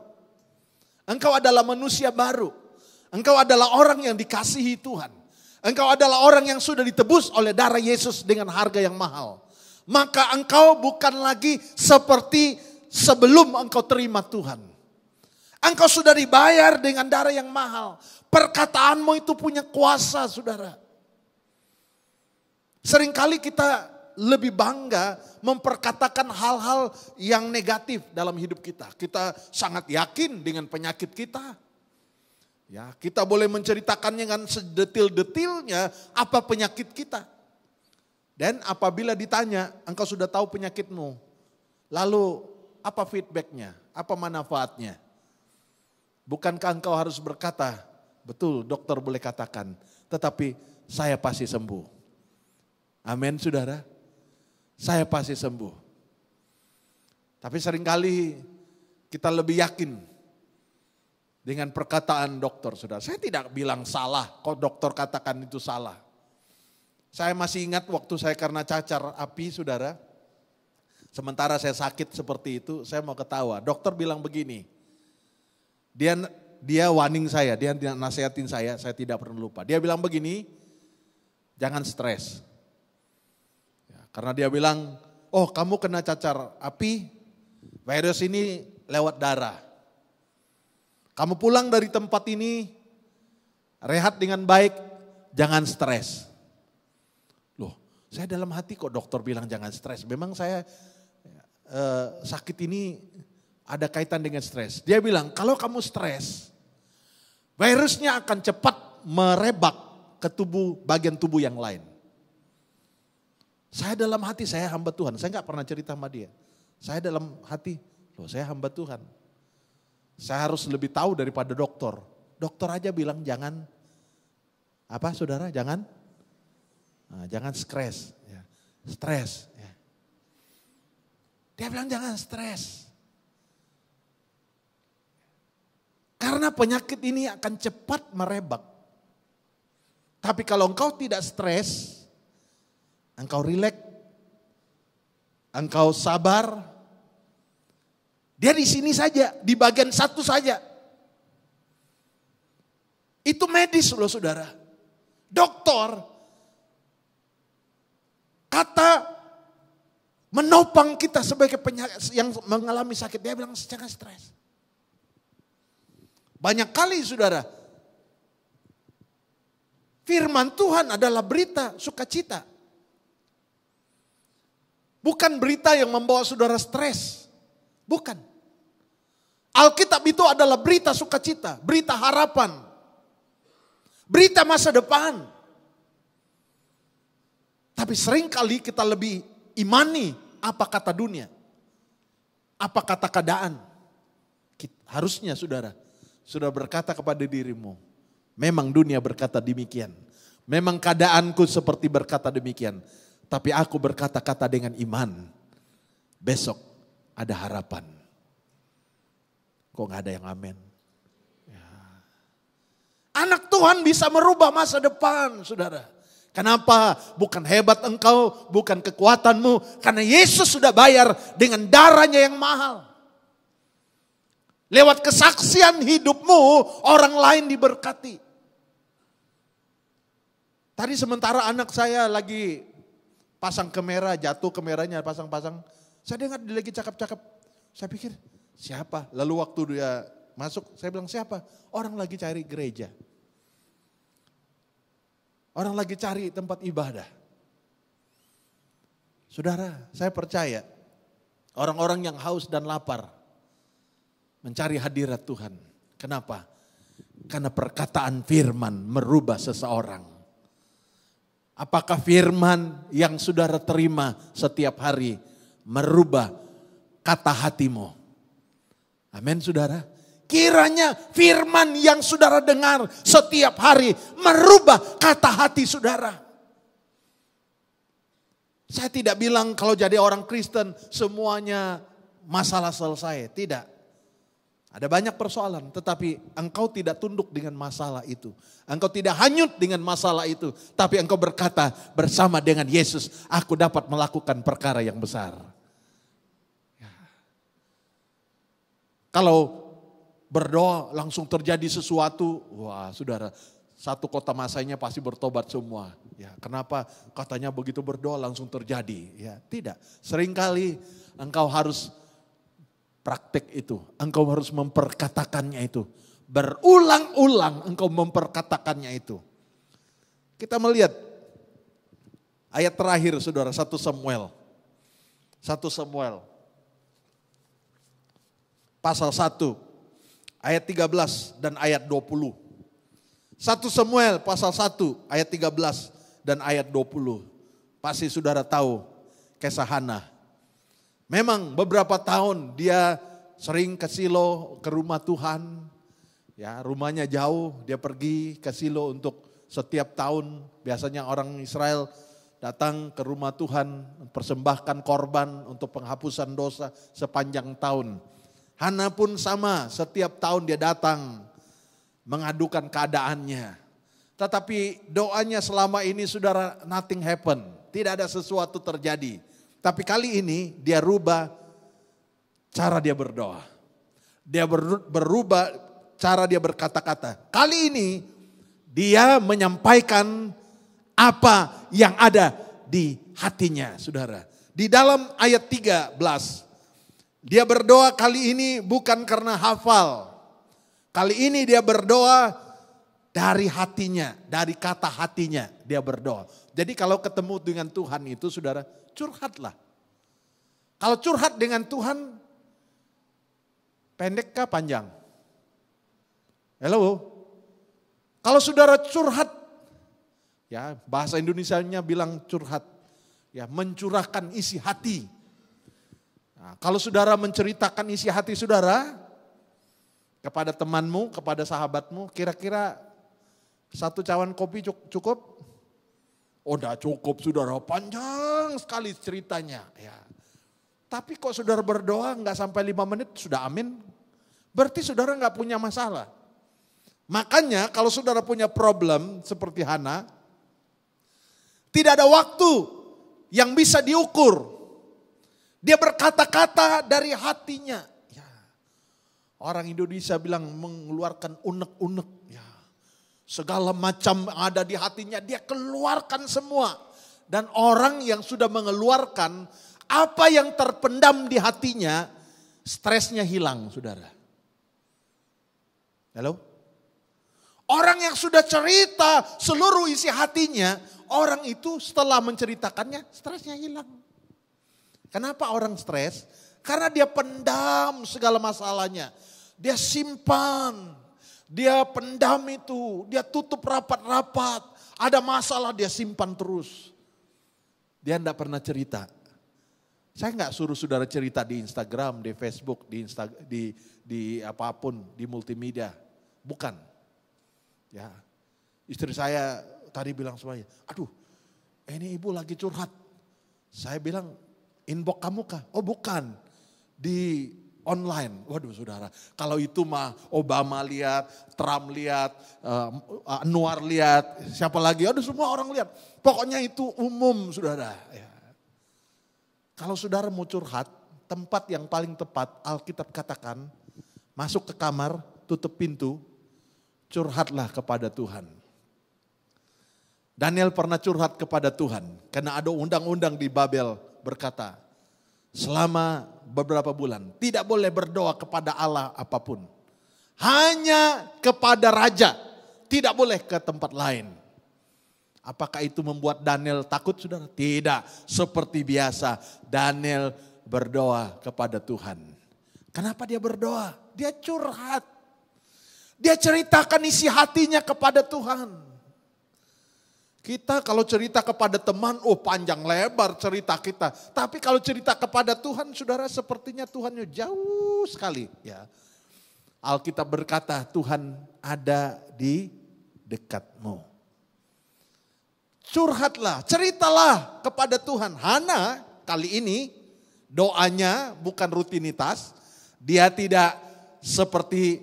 Engkau adalah manusia baru. Engkau adalah orang yang dikasihi Tuhan. Engkau adalah orang yang sudah ditebus oleh darah Yesus dengan harga yang mahal. Maka engkau bukan lagi seperti sebelum engkau terima Tuhan. Engkau sudah dibayar dengan darah yang mahal. Perkataanmu itu punya kuasa saudara. Seringkali kita lebih bangga memperkatakan hal-hal yang negatif dalam hidup kita. Kita sangat yakin dengan penyakit kita. Ya, kita boleh menceritakannya dengan sedetil-detilnya apa penyakit kita. Dan apabila ditanya, engkau sudah tahu penyakitmu. Lalu apa feedbacknya? Apa manfaatnya? Bukankah engkau harus berkata, betul dokter boleh katakan, tetapi saya pasti sembuh. Amin saudara. Saya pasti sembuh. Tapi seringkali kita lebih yakin dengan perkataan dokter saudara. Saya tidak bilang salah, kok dokter katakan itu salah. Saya masih ingat waktu saya karena cacar api saudara. Sementara saya sakit seperti itu, saya mau ketawa. Dokter bilang begini, dia warning saya, dia nasihatin saya tidak pernah lupa. Dia bilang begini, jangan stres. Ya, karena dia bilang, oh kamu kena cacar api, virus ini lewat darah. Kamu pulang dari tempat ini, rehat dengan baik, jangan stres. Loh, saya dalam hati kok dokter bilang jangan stres. Memang saya sakit ini ada kaitan dengan stres. Dia bilang kalau kamu stres, virusnya akan cepat merebak ke bagian tubuh yang lain. Saya dalam hati, saya hamba Tuhan. Saya gak pernah cerita sama dia. Saya dalam hati, loh saya hamba Tuhan. Saya harus lebih tahu daripada dokter. Dokter aja bilang jangan, apa saudara, jangan stres. Ya. Stres. Ya. Dia bilang jangan stres. Karena penyakit ini akan cepat merebak. Tapi kalau engkau tidak stres, engkau rileks, engkau sabar, dia di sini saja, di bagian satu saja. Itu medis loh saudara. Dokter, kata menopang kita sebagai penyakit yang mengalami sakit. Dia bilang jangan stres. Banyak kali saudara, firman Tuhan adalah berita sukacita. Bukan berita yang membawa saudara stres. Bukan. Alkitab itu adalah berita sukacita, berita harapan, berita masa depan. Tapi seringkali kita lebih imani apa kata dunia, apa kata keadaan. Harusnya saudara, sudah berkata kepada dirimu, memang dunia berkata demikian. Memang keadaanku seperti berkata demikian. Tapi aku berkata-kata dengan iman. Besok ada harapan. Kok gak ada yang amin? Ya. Anak Tuhan bisa merubah masa depan saudara. Kenapa? Bukan hebat engkau, bukan kekuatanmu. Karena Yesus sudah bayar dengan darahnya yang mahal. Lewat kesaksian hidupmu, orang lain diberkati. Tadi sementara anak saya lagi pasang kamera, jatuh kameranya pasang-pasang. Saya dengar dia lagi cakap-cakap. Saya pikir siapa? Lalu waktu dia masuk, saya bilang siapa? Orang lagi cari gereja. Orang lagi cari tempat ibadah. Saudara, saya percaya orang-orang yang haus dan lapar mencari hadirat Tuhan. Kenapa? Karena perkataan firman merubah seseorang. Apakah firman yang saudara terima setiap hari merubah kata hatimu? Amin saudara. Kiranya firman yang saudara dengar setiap hari merubah kata hati saudara. Saya tidak bilang kalau jadi orang Kristen semuanya masalah selesai. Tidak. Ada banyak persoalan, tetapi engkau tidak tunduk dengan masalah itu. Engkau tidak hanyut dengan masalah itu. Tapi engkau berkata bersama dengan Yesus, aku dapat melakukan perkara yang besar. Ya. Kalau berdoa langsung terjadi sesuatu, wah saudara, satu kota Masainya pasti bertobat semua. Ya, kenapa katanya begitu berdoa langsung terjadi? Ya, tidak. Seringkali engkau harus praktek itu. Engkau harus memperkatakannya itu. Berulang-ulang engkau memperkatakannya itu. Kita melihat ayat terakhir saudara, 1 Samuel. 1 Samuel. Pasal 1. Ayat 13 dan ayat 20. 1 Samuel pasal 1 ayat 13 dan ayat 20. Pasti saudara tahu kisah Hana. Memang beberapa tahun dia sering ke Silo, ke rumah Tuhan. Ya, rumahnya jauh, dia pergi ke Silo untuk setiap tahun. Biasanya orang Israel datang ke rumah Tuhan, persembahkan korban untuk penghapusan dosa sepanjang tahun. Hana pun sama, setiap tahun dia datang mengadukan keadaannya. Tetapi doanya selama ini saudara nothing happen, tidak ada sesuatu terjadi. Tapi kali ini dia rubah cara dia berdoa. Dia berubah cara dia berkata-kata. Kali ini dia menyampaikan apa yang ada di hatinya saudara. Di dalam ayat 13 dia berdoa kali ini bukan karena hafal. Kali ini dia berdoa dari hatinya, dari kata hatinya dia berdoa. Jadi kalau ketemu dengan Tuhan itu saudara, curhatlah. Kalau curhat dengan Tuhan, pendek kah panjang? Halo? Kalau saudara curhat, ya bahasa Indonesianya bilang curhat, ya mencurahkan isi hati. Nah, kalau saudara menceritakan isi hati saudara, kepada temanmu, kepada sahabatmu, kira-kira 1 cawan kopi cukup? Oh udah cukup saudara, panjang sekali ceritanya. Ya. Tapi kok saudara berdoa nggak sampai 5 menit sudah amin, berarti saudara nggak punya masalah. Makanya kalau saudara punya problem seperti Hana, tidak ada waktu yang bisa diukur. Dia berkata-kata dari hatinya. Ya. Orang Indonesia bilang mengeluarkan unek-unek. Ya. Segala macam yang ada di hatinya dia keluarkan semua. Dan orang yang sudah mengeluarkan apa yang terpendam di hatinya, stresnya hilang saudara. Halo? Orang yang sudah cerita seluruh isi hatinya, orang itu setelah menceritakannya stresnya hilang. Kenapa orang stres? Karena dia pendam segala masalahnya. Dia simpan, dia pendam itu, dia tutup rapat-rapat. Ada masalah dia simpan terus. Dia enggak pernah cerita. Saya enggak suruh saudara cerita di Instagram, di Facebook, di apapun, di multimedia. Bukan. Ya, istri saya tadi bilang semuanya, aduh ini ibu lagi curhat. Saya bilang, inbox kamu kah? Oh bukan, di online. Waduh saudara, kalau itu mah Obama lihat, Trump lihat, Anwar lihat, siapa lagi? Aduh semua orang lihat. Pokoknya itu umum saudara. Ya. Kalau saudara mau curhat, tempat yang paling tepat Alkitab katakan, masuk ke kamar, tutup pintu, curhatlah kepada Tuhan. Daniel pernah curhat kepada Tuhan, karena ada undang-undang di Babel berkata, selama beberapa bulan tidak boleh berdoa kepada Allah apapun. Hanya kepada raja, tidak boleh ke tempat lain. Apakah itu membuat Daniel takut, saudara? Tidak, seperti biasa Daniel berdoa kepada Tuhan. Kenapa dia berdoa? Dia curhat. Dia ceritakan isi hatinya kepada Tuhan. Kita kalau cerita kepada teman, panjang lebar cerita kita. Tapi kalau cerita kepada Tuhan, saudara, sepertinya Tuhan jauh sekali. Ya. Alkitab berkata, Tuhan ada di dekatmu. Curhatlah, ceritalah kepada Tuhan. Hana kali ini doanya bukan rutinitas. Dia tidak seperti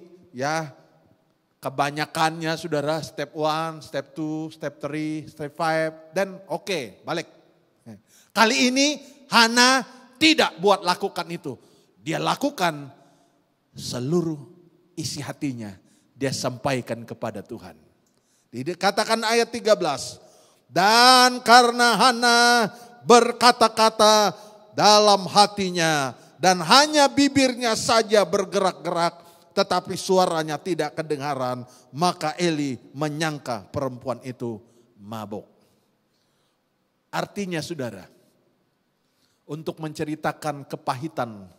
kebanyakannya, saudara, step 1, step 2, step 3, step 5, dan oke, balik. Kali ini Hana tidak buat lakukan itu. Dia lakukan seluruh isi hatinya. Dia sampaikan kepada Tuhan. Dikatakan ayat 13. Dan karena Hana berkata-kata dalam hatinya dan hanya bibirnya saja bergerak-gerak, tetapi suaranya tidak kedengaran, maka Eli menyangka perempuan itu mabuk. Artinya, saudara, untuk menceritakan kepahitan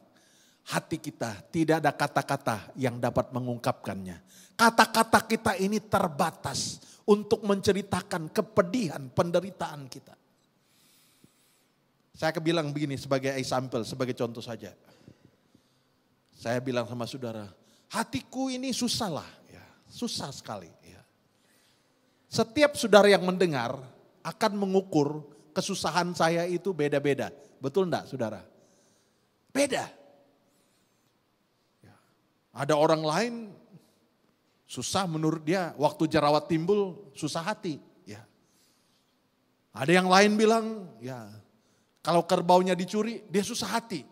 hati kita, tidak ada kata-kata yang dapat mengungkapkannya. Kata-kata kita ini terbatas untuk menceritakan kepedihan, penderitaan kita. Saya bilang begini sebagai example, sebagai contoh saja. Saya bilang sama saudara, hatiku ini susah lah, susah sekali. Setiap saudara yang mendengar akan mengukur kesusahan saya itu beda-beda. Betul enggak, saudara? Beda. Ada orang lain susah menurut dia, waktu jerawat timbul susah hati. Ada yang lain bilang, kalau kerbaunya dicuri dia susah hati.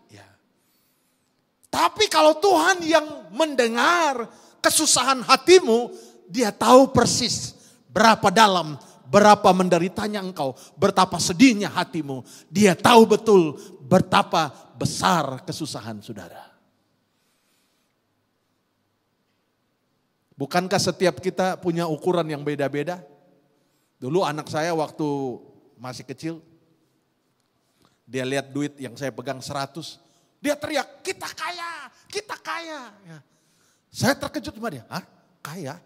Tapi kalau Tuhan yang mendengar kesusahan hatimu, dia tahu persis berapa dalam, berapa menderitanya engkau, betapa sedihnya hatimu. Dia tahu betul betapa besar kesusahan saudara. Bukankah setiap kita punya ukuran yang beda-beda? Dulu anak saya waktu masih kecil, dia lihat duit yang saya pegang 100, dia teriak, kita kaya, kita kaya. Saya terkejut sama dia, kaya?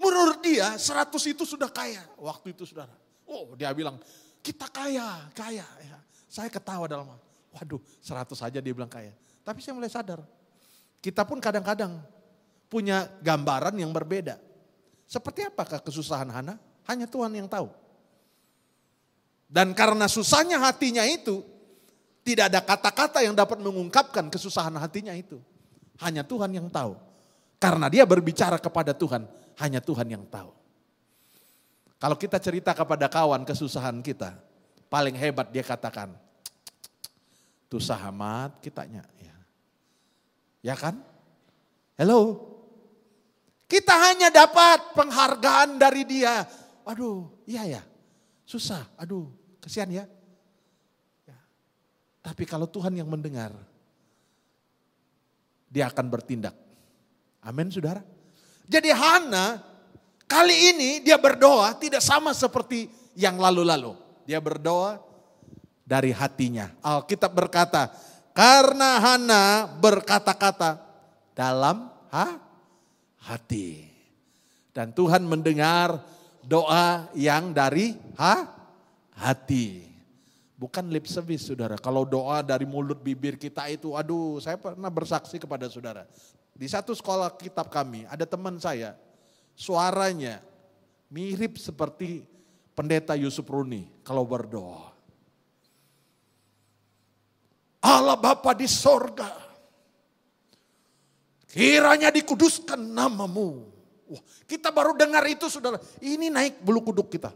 Menurut dia 100 itu sudah kaya waktu itu, saudara. Dia bilang, kita kaya, kaya. Saya ketawa dalam, waduh 100 saja dia bilang kaya. Tapi saya mulai sadar, kita pun kadang-kadang punya gambaran yang berbeda. Seperti apakah kesusahan Hana? Hanya Tuhan yang tahu. Dan karena susahnya hatinya itu, tidak ada kata-kata yang dapat mengungkapkan kesusahan hatinya itu. Hanya Tuhan yang tahu. Karena dia berbicara kepada Tuhan, hanya Tuhan yang tahu. Kalau kita cerita kepada kawan kesusahan kita, paling hebat dia katakan, susah amat kitanya. Ya kan? Hello? Kita hanya dapat penghargaan dari dia. Aduh, iya ya, susah. Aduh, kasihan ya. Tapi kalau Tuhan yang mendengar, dia akan bertindak. Amin, saudara. Jadi Hana kali ini dia berdoa tidak sama seperti yang lalu-lalu. Dia berdoa dari hatinya. Alkitab berkata, karena Hana berkata-kata dalam hati. Dan Tuhan mendengar doa yang dari hati. Bukan lip service, saudara. Kalau doa dari mulut bibir kita itu, aduh, saya pernah bersaksi kepada saudara. Di satu sekolah kitab kami, ada teman saya, suaranya mirip seperti pendeta Yusuf Runi kalau berdoa. Allah Bapa di sorga, kiranya dikuduskan namamu. Wah, kita baru dengar itu, saudara. Ini naik bulu kuduk kita.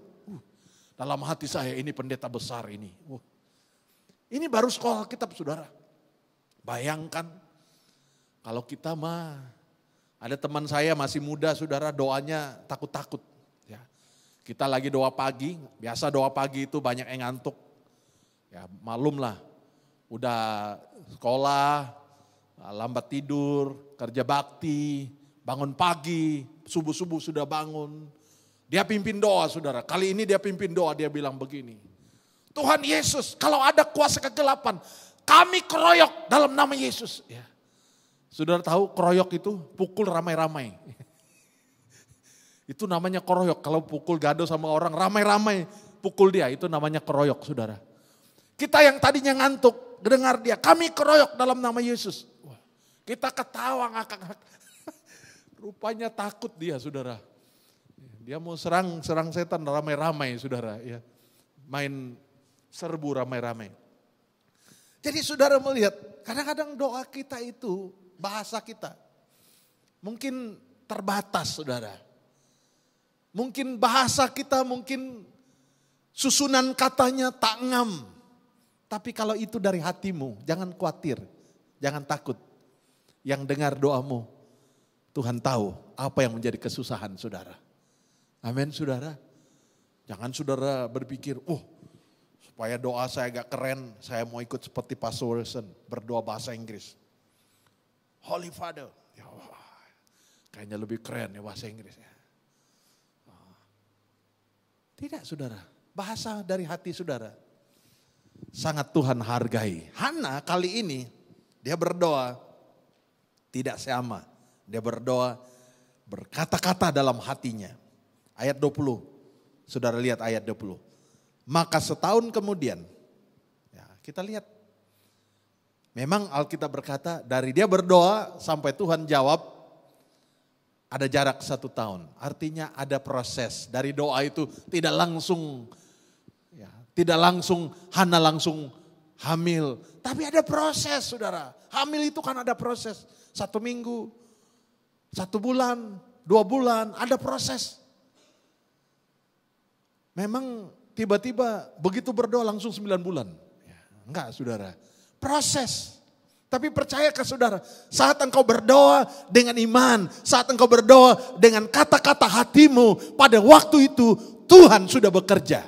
Dalam hati saya, ini pendeta besar ini. Ini baru sekolah kitab, saudara. Bayangkan kalau kita mah, ada teman saya masih muda, saudara, doanya takut-takut. Kita lagi doa pagi, biasa doa pagi itu banyak yang ngantuk. Malum lah, udah sekolah, lambat tidur, kerja bakti, bangun pagi, subuh-subuh sudah bangun. Dia pimpin doa saudara. Kali ini dia pimpin doa, dia bilang begini. Tuhan Yesus, kalau ada kuasa kegelapan, kami keroyok dalam nama Yesus. Ya. Saudara tahu keroyok itu pukul ramai-ramai. Itu namanya keroyok. Kalau pukul gado sama orang ramai-ramai pukul dia, itu namanya keroyok saudara. Kita yang tadinya ngantuk, dengar dia, kami keroyok dalam nama Yesus. Wah, kita ketawa ngakak-ngakak. Rupanya takut dia saudara. Dia mau serang setan ramai-ramai saudara. Ya. Main serbu ramai-ramai. Jadi saudara melihat, kadang-kadang doa kita itu, bahasa kita, mungkin terbatas saudara. Mungkin bahasa kita, mungkin susunan katanya tak ngam. Tapi kalau itu dari hatimu, jangan khawatir, jangan takut. Yang dengar doamu, Tuhan tahu apa yang menjadi kesusahan saudara. Amin saudara. Jangan saudara berpikir, supaya doa saya agak keren, saya mau ikut seperti Pastor Wilson, berdoa bahasa Inggris. Holy Father, ya kayaknya lebih keren ya bahasa Inggris ya. Tidak saudara, bahasa dari hati saudara. Sangat Tuhan hargai. Hana kali ini dia berdoa tidak sama. Dia berdoa berkata-kata dalam hatinya. Ayat 20, saudara lihat ayat 20. Maka setahun kemudian, ya kita lihat. Memang Alkitab berkata dari dia berdoa sampai Tuhan jawab ada jarak 1 tahun. Artinya ada proses. Dari doa itu tidak langsung Hana langsung hamil. Tapi ada proses saudara. Hamil itu kan ada proses. 1 minggu, 1 bulan, 2 bulan, ada proses. Memang tiba-tiba begitu berdoa langsung 9 bulan. Ya, enggak saudara. Proses. Tapi percayakah saudara, saat engkau berdoa dengan iman, saat engkau berdoa dengan kata-kata hatimu, pada waktu itu Tuhan sudah bekerja.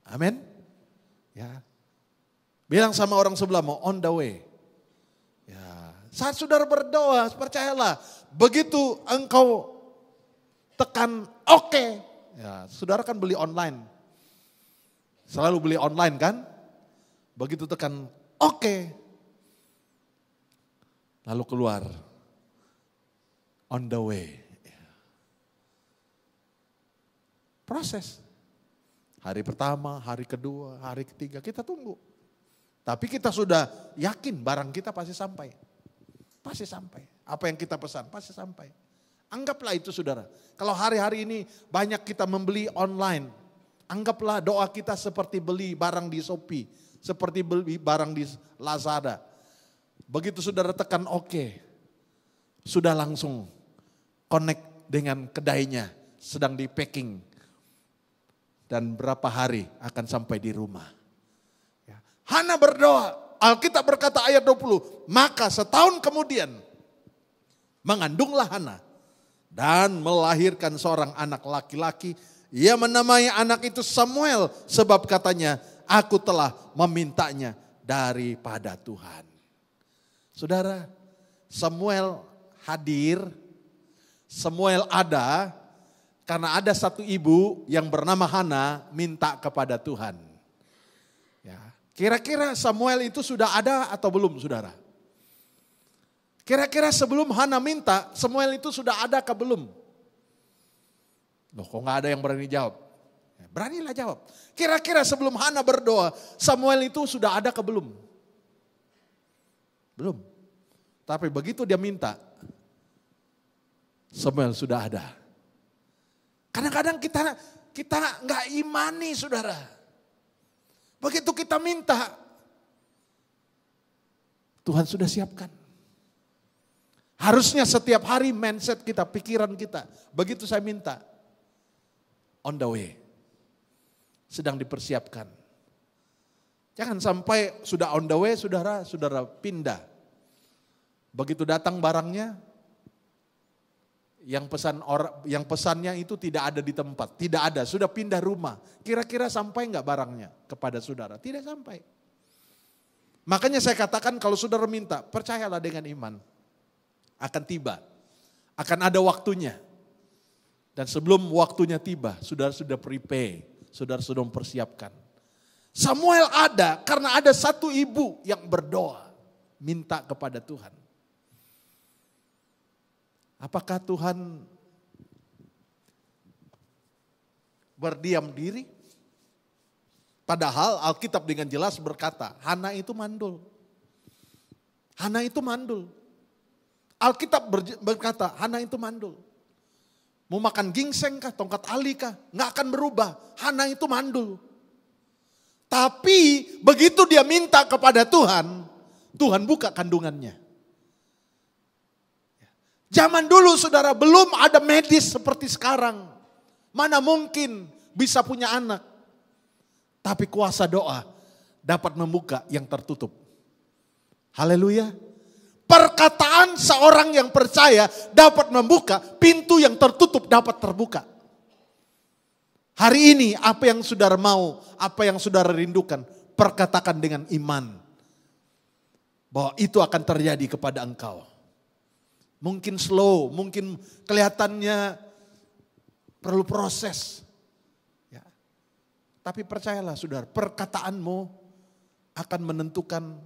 Amin. Ya. Bilang sama orang sebelahmu, on the way. Ya. Saat saudara berdoa, percayalah, begitu engkau tekan oke. Ya, saudara kan beli online. Selalu beli online kan? Begitu tekan oke. Lalu keluar. On the way. Proses. Hari pertama, hari kedua, hari ketiga kita tunggu. Tapi kita sudah yakin barang kita pasti sampai. Pasti sampai. Apa yang kita pesan pasti sampai. Anggaplah itu saudara. Kalau hari-hari ini banyak kita membeli online. Anggaplah doa kita seperti beli barang di Shopee. Seperti beli barang di Lazada. Begitu saudara tekan oke. Sudah langsung connect dengan kedainya. Sedang di packing. Dan berapa hari akan sampai di rumah. Hana berdoa. Alkitab berkata ayat 20. Maka setahun kemudian mengandunglah Hana. Dan melahirkan seorang anak laki-laki. Ia menamai anak itu Samuel. Sebab katanya, aku telah memintanya daripada Tuhan. Saudara, Samuel hadir. Samuel ada. Karena ada satu ibu yang bernama Hana minta kepada Tuhan. Ya, kira-kira Samuel itu sudah ada atau belum saudara? Kira-kira sebelum Hana minta, Samuel itu sudah ada atau belum? Loh kok gak ada yang berani jawab? Beranilah jawab. Kira-kira sebelum Hana berdoa, Samuel itu sudah ada atau belum? Belum. Tapi begitu dia minta, Samuel sudah ada. Kadang-kadang kita gak imani saudara. Begitu kita minta, Tuhan sudah siapkan. Harusnya setiap hari mindset kita, pikiran kita. Begitu saya minta, on the way. Sedang dipersiapkan. Jangan sampai sudah on the way, saudara pindah. Begitu datang barangnya, yang pesannya itu tidak ada di tempat. Tidak ada, sudah pindah rumah. Kira-kira sampai enggak barangnya kepada saudara? Tidak sampai. Makanya saya katakan kalau saudara minta, percayalah dengan iman. Akan tiba, akan ada waktunya. Dan sebelum waktunya tiba, saudara sudah prepare, saudara sudah mempersiapkan. Samuel ada karena ada satu ibu yang berdoa, minta kepada Tuhan. Apakah Tuhan berdiam diri? Padahal Alkitab dengan jelas berkata, Hana itu mandul. Hana itu mandul. Alkitab berkata, Hana itu mandul. Mau makan gingseng kah, tongkat ali kah, nggak akan berubah. Hana itu mandul. Tapi begitu dia minta kepada Tuhan, Tuhan buka kandungannya. Zaman dulu saudara belum ada medis seperti sekarang. Mana mungkin bisa punya anak. Tapi kuasa doa dapat membuka yang tertutup. Haleluya. Perkataan seorang yang percaya dapat membuka pintu yang tertutup dapat terbuka. Hari ini apa yang saudara mau, apa yang saudara rindukan, perkatakan dengan iman. Bahwa itu akan terjadi kepada engkau. Mungkin slow, mungkin kelihatannya perlu proses. Ya. Tapi percayalah saudara, perkataanmu akan menentukan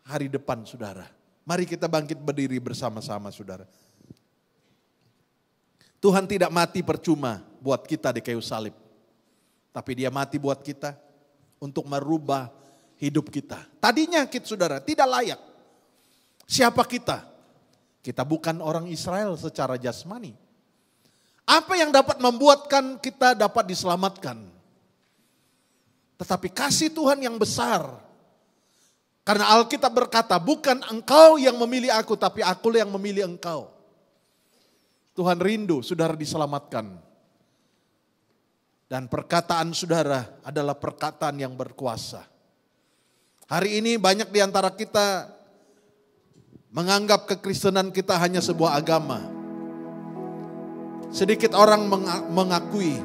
hari depan saudara. Mari kita bangkit berdiri bersama-sama saudara. Tuhan tidak mati percuma buat kita di kayu salib. Tapi dia mati buat kita untuk merubah hidup kita. Tadinya kita saudara tidak layak. Siapa kita? Kita bukan orang Israel secara jasmani. Apa yang dapat membuatkan kita dapat diselamatkan? Tetapi kasih Tuhan yang besar. Karena Alkitab berkata, bukan engkau yang memilih aku, tapi aku yang memilih engkau. Tuhan rindu saudara diselamatkan. Dan perkataan saudara adalah perkataan yang berkuasa. Hari ini banyak di antara kita menganggap kekristenan kita hanya sebuah agama. Sedikit orang mengakui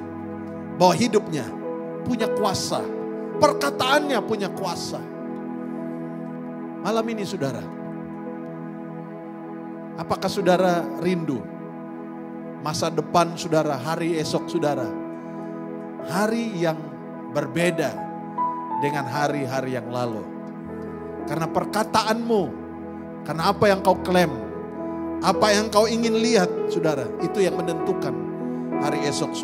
bahwa hidupnya punya kuasa. Perkataannya punya kuasa. Malam ini saudara, apakah saudara rindu masa depan saudara, hari esok saudara, hari yang berbeda dengan hari-hari yang lalu? Karena perkataanmu, karena apa yang kau klaim, apa yang kau ingin lihat saudara, itu yang menentukan hari esok saudara.